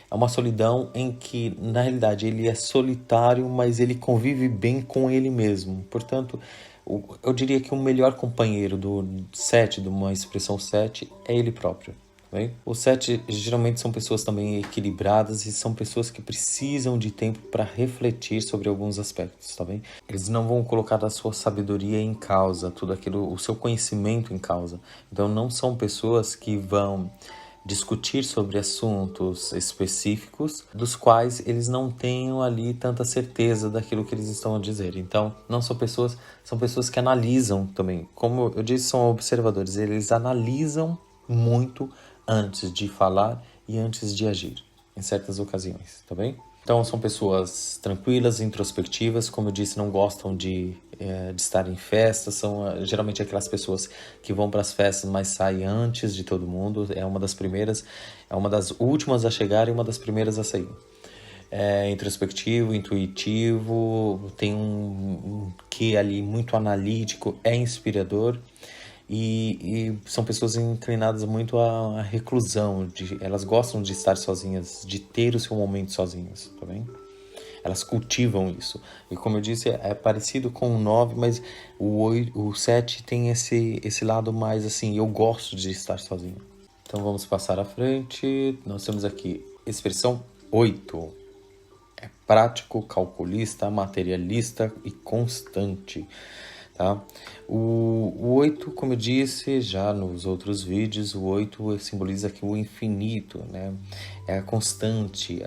é uma solidão em que na realidade ele é solitário, mas ele convive bem com ele mesmo. Portanto, eu diria que o melhor companheiro do 7, de uma expressão 7, é ele próprio. Bem? Os 7 geralmente são pessoas também equilibradas e são pessoas que precisam de tempo para refletir sobre alguns aspectos, tá bem? Eles não vão colocar a sua sabedoria em causa, tudo aquilo, o seu conhecimento em causa. Então não são pessoas que vão discutir sobre assuntos específicos dos quais eles não tenham ali tanta certeza daquilo que eles estão a dizer. Então, não são pessoas que analisam também. Como eu disse, são observadores, eles analisam muito antes de falar e antes de agir, em certas ocasiões, tá bem? Então, são pessoas tranquilas, introspectivas, como eu disse, não gostam de estar em festas, são geralmente aquelas pessoas que vão para as festas, mas saem antes de todo mundo, é uma das primeiras, é uma das últimas a chegar e uma das primeiras a sair. É introspectivo, intuitivo, tem um quê ali muito analítico, é inspirador. E são pessoas inclinadas muito à reclusão, elas gostam de estar sozinhas, de ter o seu momento sozinhas, tá bem? Elas cultivam isso. E como eu disse, é parecido com o 9, mas o 7 tem esse lado mais assim, eu gosto de estar sozinho. Então vamos passar à frente. Nós temos aqui expressão 8. É prático, calculista, materialista e constante. Tá? O 8, como eu disse já nos outros vídeos, o 8 simboliza aqui o infinito, né? É a constante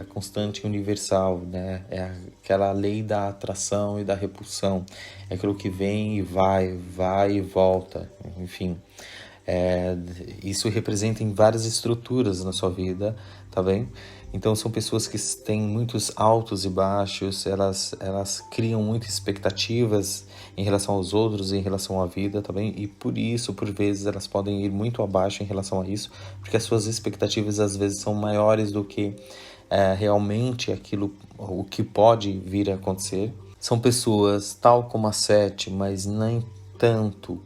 universal, né? É aquela lei da atração e da repulsão. É aquilo que vem e vai e volta, enfim. Isso representa em várias estruturas na sua vida, tá bem? Então são pessoas que têm muitos altos e baixos, elas criam muitas expectativas em relação aos outros, em relação à vida, tá bem? E por isso, por vezes, elas podem ir muito abaixo em relação a isso, porque as suas expectativas às vezes são maiores do que realmente o que pode vir a acontecer. São pessoas tal como a 7, mas nem tanto,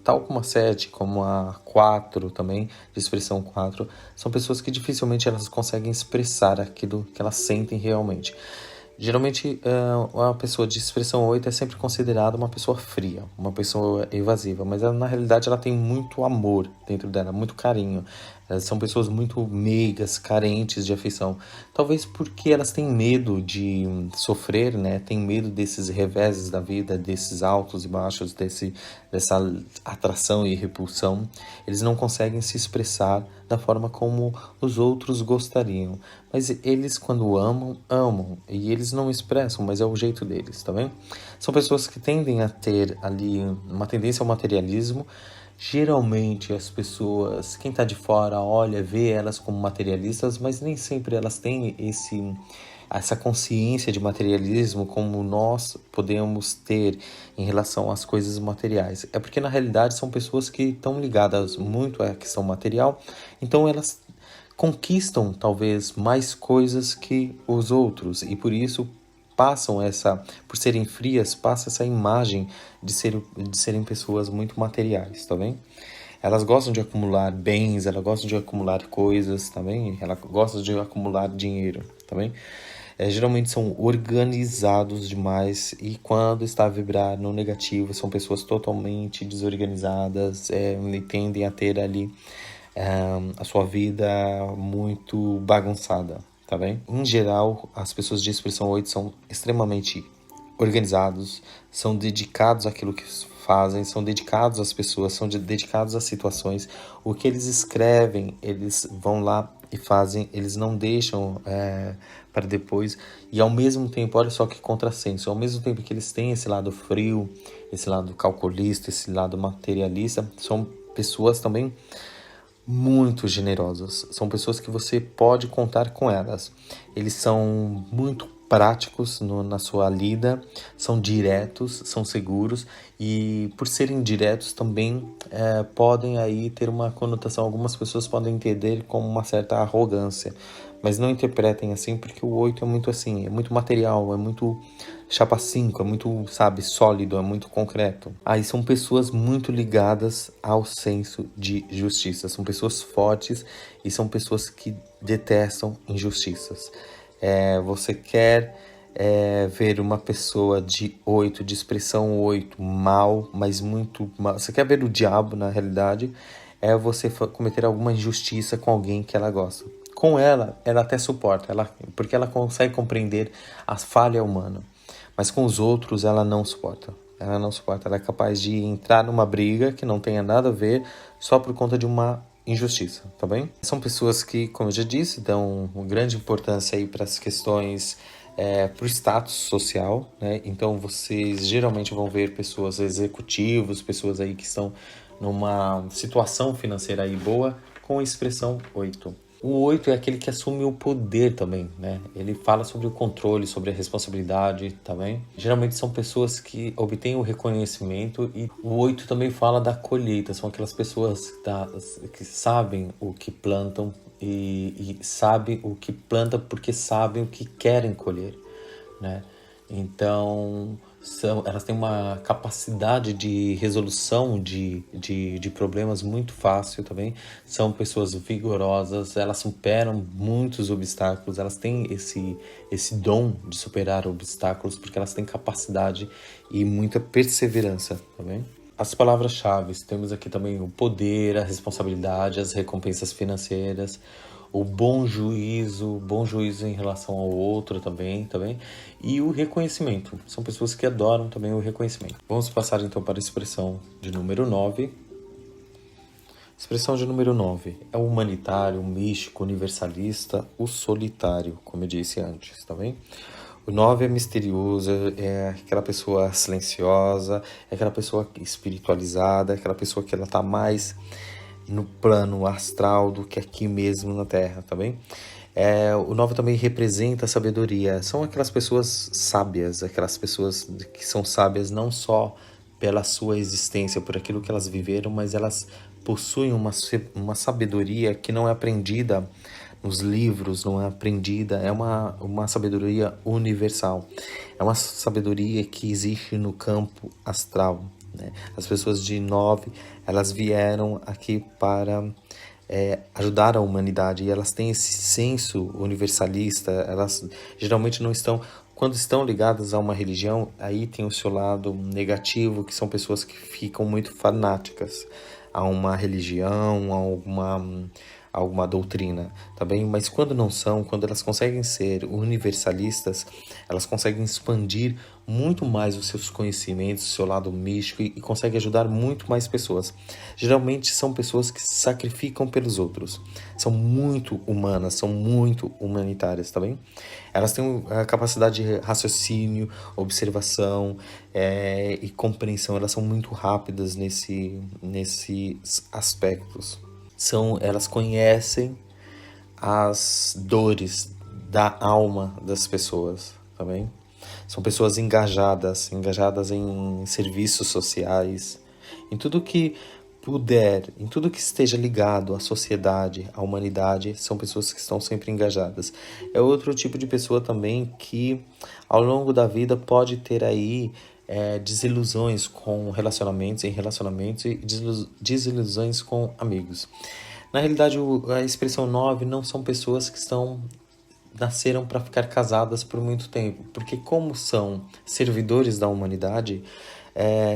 tal como a 7, como a 4 também, de expressão 4, são pessoas que dificilmente elas conseguem expressar aquilo que elas sentem realmente. Geralmente, uma pessoa de expressão 8 é sempre considerada uma pessoa fria, uma pessoa evasiva, mas na realidade ela tem muito amor dentro dela, muito carinho. São pessoas muito meigas, carentes de afeição. Talvez porque elas têm medo de sofrer, né? Têm medo desses reveses da vida, desses altos e baixos, dessa atração e repulsão. Eles não conseguem se expressar da forma como os outros gostariam. Mas eles, quando amam, amam. E eles não expressam, mas é o jeito deles, tá bem? São pessoas que tendem a ter ali uma tendência ao materialismo. Geralmente as pessoas, quem está de fora olha, vê elas como materialistas, mas nem sempre elas têm essa consciência de materialismo como nós podemos ter em relação às coisas materiais. É porque na realidade são pessoas que estão ligadas muito à questão material, então elas conquistam talvez mais coisas que os outros e por isso por serem frias, passa essa imagem de serem pessoas muito materiais, tá bem? Elas gostam de acumular bens, elas gostam de acumular coisas, tá bem? Elas gostam de acumular dinheiro, tá bem? Geralmente são organizados demais e quando está a vibrar no negativo, são pessoas totalmente desorganizadas e tendem a ter ali a sua vida muito bagunçada, tá bem? Em geral, as pessoas de expressão 8 são extremamente organizados, são dedicados àquilo que fazem, são dedicados às pessoas, são dedicados às situações. O que eles escrevem, eles vão lá e fazem, eles não deixam para depois. E ao mesmo tempo, olha só que contrassenso, ao mesmo tempo que eles têm esse lado frio, esse lado calculista, esse lado materialista, são pessoas também muito generosas. São pessoas que você pode contar com elas. Eles são muito práticos na sua lida, são diretos, são seguros e por serem diretos também podem aí ter uma conotação. Algumas pessoas podem entender como uma certa arrogância, mas não interpretem assim, porque o 8 é muito assim, é muito material, é muito chapa 5, é muito, sabe, sólido, é muito concreto. Aí são pessoas muito ligadas ao senso de justiça, são pessoas fortes e são pessoas que detestam injustiças. Você quer ver uma pessoa de 8, de expressão 8, mal, mas muito mal. Você quer ver o diabo, na realidade, é você cometer alguma injustiça com alguém que ela gosta. Com ela até suporta, porque ela consegue compreender a falha humana. Mas com os outros, ela não suporta. Ela não suporta. Ela é capaz de entrar numa briga que não tenha nada a ver só por conta de uma injustiça, tá bem? São pessoas que, como eu já disse, dão uma grande importância aí para as questões, para o status social, né? Então, vocês geralmente vão ver pessoas executivos, pessoas aí que estão numa situação financeira aí boa, com a expressão 8. O 8 é aquele que assume o poder também, né? Ele fala sobre o controle, sobre a responsabilidade também. Geralmente são pessoas que obtêm o reconhecimento e o 8 também fala da colheita. São aquelas pessoas que sabem o que plantam e sabem o que plantam porque sabem o que querem colher, né? Então, elas têm uma capacidade de resolução de problemas muito fácil também. São pessoas vigorosas, elas superam muitos obstáculos, elas têm esse dom de superar obstáculos porque elas têm capacidade e muita perseverança também. As palavras-chave, temos aqui também o poder, a responsabilidade, as recompensas financeiras, o bom juízo em relação ao outro também, e o reconhecimento. São pessoas que adoram também o reconhecimento. Vamos passar então para a expressão de número 9. Expressão de número 9 é o humanitário, o místico, universalista, o solitário, como eu disse antes, tá bem? O 9 é misterioso, é aquela pessoa silenciosa, é aquela pessoa espiritualizada, é aquela pessoa que ela tá mais no plano astral do que aqui mesmo na Terra, tá bem? O 9 também representa a sabedoria. São aquelas pessoas sábias, aquelas pessoas que são sábias não só pela sua existência, por aquilo que elas viveram, mas elas possuem uma sabedoria que não é aprendida nos livros, não é aprendida, é uma sabedoria universal. É uma sabedoria que existe no campo astral, né? As pessoas de 9, elas vieram aqui para ajudar a humanidade e elas têm esse senso universalista. Elas geralmente não estão, quando estão ligadas a uma religião, aí tem o seu lado negativo, que são pessoas que ficam muito fanáticas a uma religião, a alguma doutrina, tá bem? Mas quando não são, quando elas conseguem ser universalistas, elas conseguem expandir muito mais os seus conhecimentos, o seu lado místico e conseguem ajudar muito mais pessoas. Geralmente são pessoas que se sacrificam pelos outros, são muito humanas, são muito humanitárias, tá bem? Elas têm a capacidade de raciocínio, observação e compreensão, elas são muito rápidas nesses aspectos. Elas conhecem as dores da alma das pessoas, tá bem? São pessoas engajadas em serviços sociais, em tudo que puder, em tudo que esteja ligado à sociedade, à humanidade, são pessoas que estão sempre engajadas. É outro tipo de pessoa também que, ao longo da vida, pode ter aí desilusões com relacionamentos e desilusões com amigos. Na realidade, a expressão 9 não são pessoas que nasceram para ficar casadas por muito tempo, porque como são servidores da humanidade,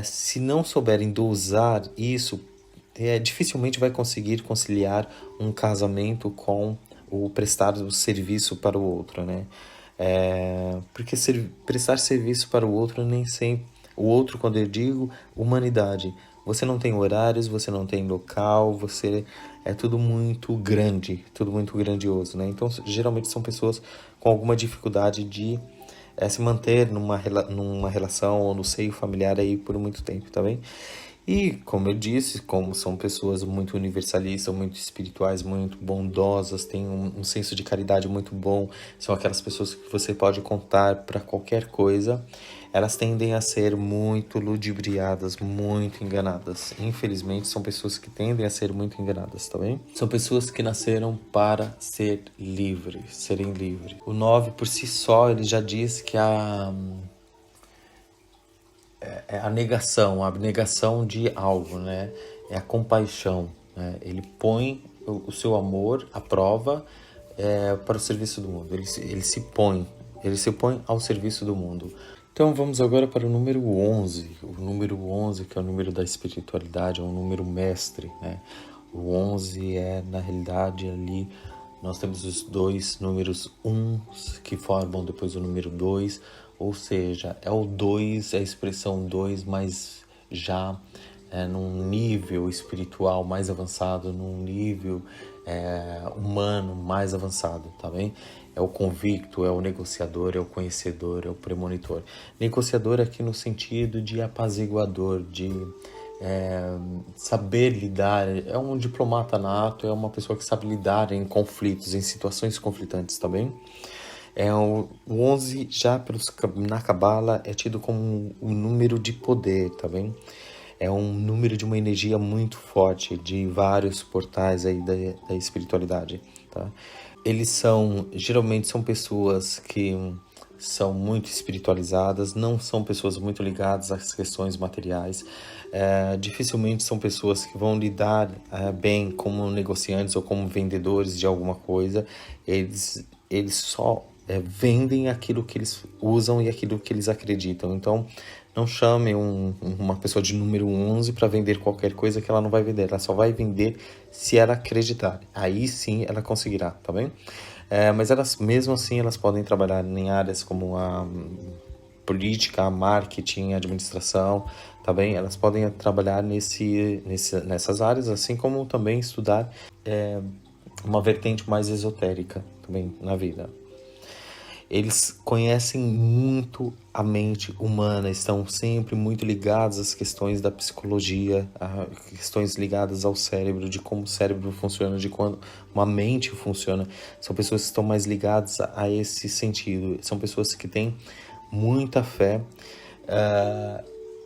se não souberem dosar isso, dificilmente vai conseguir conciliar um casamento com o prestar o serviço para o outro, né? Porque prestar serviço para o outro nem sempre O outro, quando eu digo humanidade, você não tem horários, você não tem local, você é tudo muito grande, tudo muito grandioso, né? Então, geralmente são pessoas com alguma dificuldade de se manter numa relação ou no seio familiar aí por muito tempo, tá bem? E, como eu disse, como são pessoas muito universalistas, muito espirituais, muito bondosas, têm um senso de caridade muito bom, são aquelas pessoas que você pode contar para qualquer coisa, elas tendem a ser muito ludibriadas, muito enganadas. Infelizmente, são pessoas que tendem a ser muito enganadas, tá bem? São pessoas que nasceram para ser livres, serem livres. O 9, por si só, ele já diz que é a abnegação de algo, né? É a compaixão, né? Ele põe o seu amor à prova para o serviço do mundo. Ele se põe ao serviço do mundo. Então vamos agora para o número 11. O número 11, que é o número da espiritualidade, é um número mestre, né? O 11 é, na realidade, ali nós temos os dois números 1 que formam depois o número 2, ou seja, é o 2, é a expressão 2, mas já num nível espiritual mais avançado, num nível humano mais avançado, tá bem? É o convicto, é o negociador, é o conhecedor, é o premonitor. Negociador aqui no sentido de apaziguador, de saber lidar, é um diplomata nato, é uma pessoa que sabe lidar em conflitos, em situações conflitantes, tá bem? O 11 já na Cabala é tido como um número de poder, tá bem? É um número de uma energia muito forte, de vários portais aí da espiritualidade, tá? Geralmente são pessoas que são muito espiritualizadas, não são pessoas muito ligadas às questões materiais, dificilmente são pessoas que vão lidar bem como negociantes ou como vendedores de alguma coisa. Eles só vendem aquilo que eles usam e aquilo que eles acreditam. Então, não chame uma pessoa de número 11 para vender qualquer coisa que ela não vai vender. Ela só vai vender se ela acreditar. Aí sim ela conseguirá, tá bem? Mas elas, mesmo assim, elas podem trabalhar em áreas como a política, marketing, administração, tá bem? Elas podem trabalhar nessas áreas, assim como também estudar uma vertente mais esotérica também na vida. Eles conhecem muito a mente humana, estão sempre muito ligados às questões da psicologia, a questões ligadas ao cérebro, de como o cérebro funciona, de como uma mente funciona. São pessoas que estão mais ligadas a esse sentido. São pessoas que têm muita fé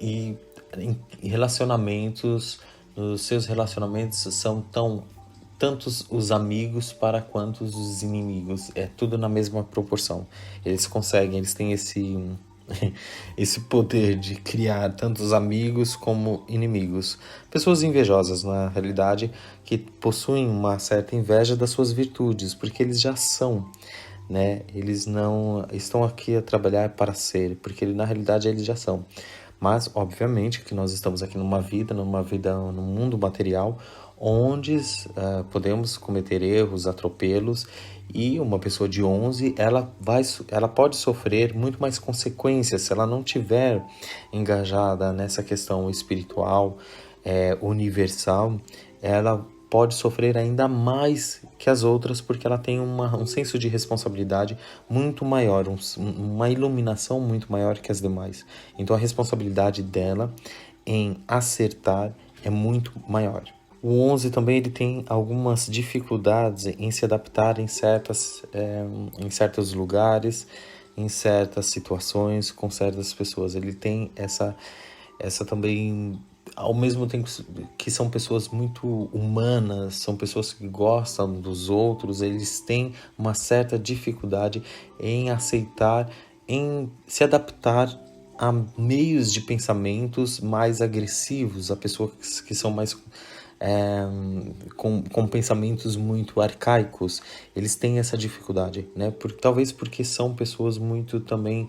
e em relacionamentos, os seus relacionamentos são tantos os amigos para quantos os inimigos. É tudo na mesma proporção. Eles têm esse poder de criar tantos amigos como inimigos. Pessoas invejosas, na realidade, que possuem uma certa inveja das suas virtudes, porque eles já são, né? Eles não estão aqui a trabalhar para ser, porque na realidade eles já são. Mas, obviamente, que nós estamos aqui num mundo material, onde podemos cometer erros, atropelos, e uma pessoa de 11, ela pode sofrer muito mais consequências se ela não tiver engajada nessa questão espiritual, universal. Ela pode sofrer ainda mais que as outras, porque ela tem um senso de responsabilidade muito maior, uma iluminação muito maior que as demais. Então a responsabilidade dela em acertar é muito maior. O 11 também ele tem algumas dificuldades em se adaptar em certos lugares, em certas situações, com certas pessoas. Ele tem essa também, ao mesmo tempo que são pessoas muito humanas, são pessoas que gostam dos outros, eles têm uma certa dificuldade em aceitar, em se adaptar a meios de pensamentos mais agressivos, a pessoas que são mais com pensamentos muito arcaicos. Eles têm essa dificuldade, né? Talvez porque são pessoas muito também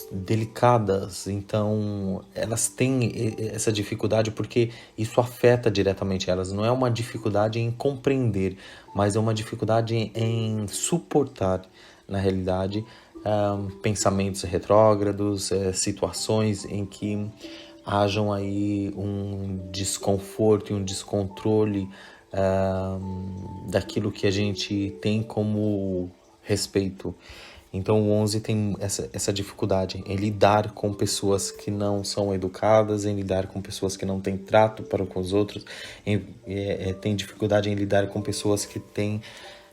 delicadas, então elas têm essa dificuldade porque isso afeta diretamente elas. Não é uma dificuldade em compreender, mas é uma dificuldade em suportar, na realidade, pensamentos retrógrados, situações em que hajam aí um desconforto e um descontrole daquilo que a gente tem como respeito. Então o 11 tem essa dificuldade em lidar com pessoas que não são educadas, em lidar com pessoas que não têm trato para com os outros, tem dificuldade em lidar com pessoas que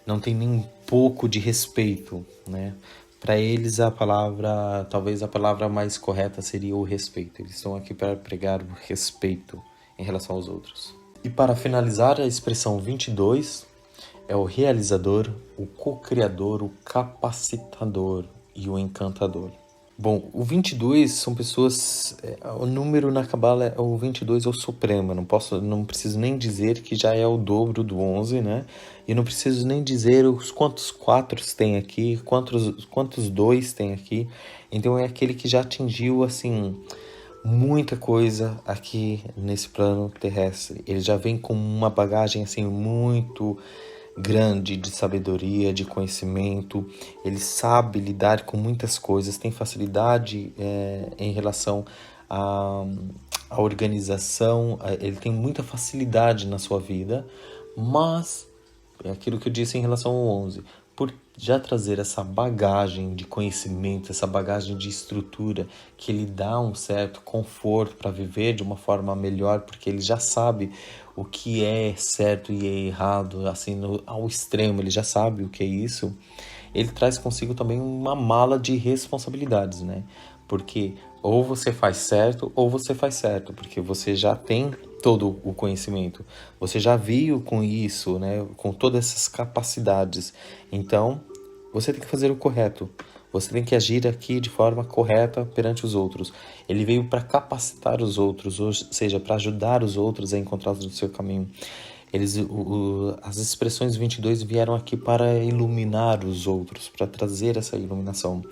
não têm nem um pouco de respeito, né? Para eles talvez a palavra mais correta seria o respeito. Eles estão aqui para pregar o respeito em relação aos outros. E para finalizar, a expressão 22 é o realizador, o co-criador, o capacitador e o encantador. Bom, o 22 são pessoas... o número na Cabala, o 22 é o supremo. Não preciso nem dizer que já é o dobro do 11, né? E não preciso nem dizer quantos 4 tem aqui, quantos 2 tem aqui. Então é aquele que já atingiu, assim, muita coisa aqui nesse plano terrestre. Ele já vem com uma bagagem, assim, muito grande de sabedoria, de conhecimento. Ele sabe lidar com muitas coisas, tem facilidade em relação à organização, ele tem muita facilidade na sua vida, mas é aquilo que eu disse em relação ao 11, por já trazer essa bagagem de conhecimento, essa bagagem de estrutura, que lhe dá um certo conforto para viver de uma forma melhor, porque ele já sabe o que é certo e é errado, assim, ao extremo, ele já sabe o que é isso. Ele traz consigo também uma mala de responsabilidades, né? Porque ou você faz certo ou você faz certo, porque você já tem todo o conhecimento, você já viu com isso, né? Com todas essas capacidades. Então, você tem que fazer o correto. Você tem que agir aqui de forma correta perante os outros. Ele veio para capacitar os outros, ou seja, para ajudar os outros a encontrar o seu caminho. As expressões 22 vieram aqui para iluminar os outros, para trazer essa iluminação.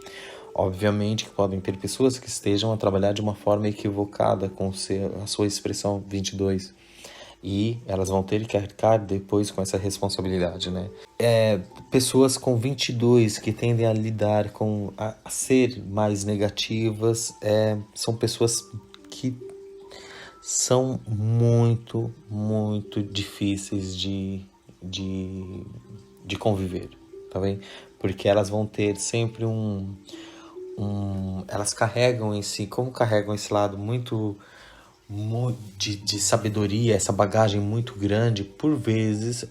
Obviamente que podem ter pessoas que estejam a trabalhar de uma forma equivocada com a sua expressão 22. E elas vão ter que arcar depois com essa responsabilidade, né? Pessoas com 22 que tendem a lidar a ser mais negativas, são pessoas que são muito, muito difíceis de conviver, tá bem? Porque elas vão ter sempre elas carregam em si, como carregam esse lado muito de sabedoria, essa bagagem muito grande, por vezes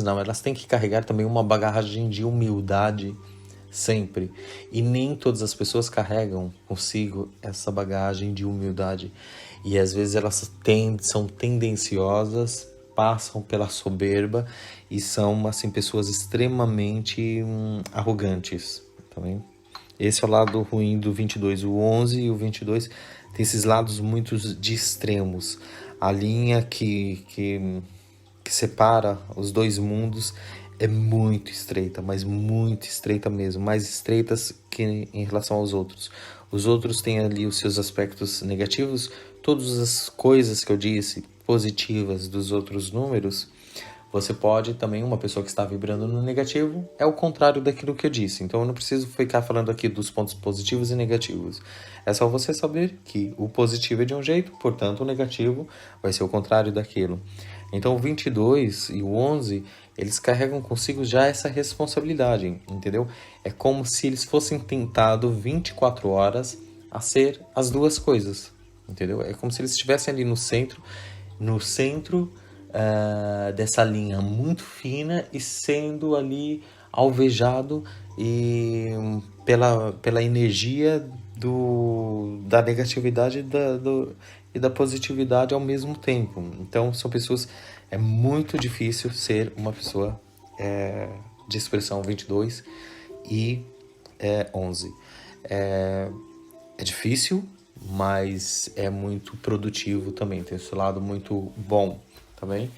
não, elas têm que carregar também uma bagagem de humildade sempre. E nem todas as pessoas carregam consigo essa bagagem de humildade. E às vezes elas são tendenciosas, passam pela soberba e são, assim, pessoas extremamente arrogantes, tá bem? Esse é o lado ruim do 22. O 11 e o 22 tem esses lados muito de extremos. A linha que separa os dois mundos é muito estreita, mas muito estreita mesmo. Mais estreitas que em relação aos outros. Os outros têm ali os seus aspectos negativos. Todas as coisas que eu disse positivas dos outros números, você pode também, uma pessoa que está vibrando no negativo, é o contrário daquilo que eu disse. Então eu não preciso ficar falando aqui dos pontos positivos e negativos. É só você saber que o positivo é de um jeito, portanto o negativo vai ser o contrário daquilo. Então o 22 e o 11, eles carregam consigo já essa responsabilidade, entendeu? É como se eles fossem tentados 24 horas a ser as duas coisas, entendeu? É como se eles estivessem ali no centro dessa linha muito fina e sendo ali alvejado pela energia da negatividade e da positividade ao mesmo tempo. Então são pessoas, é muito difícil ser uma pessoa de expressão 22 e 11. É difícil, mas é muito produtivo também, tem esse lado muito bom, tá bem?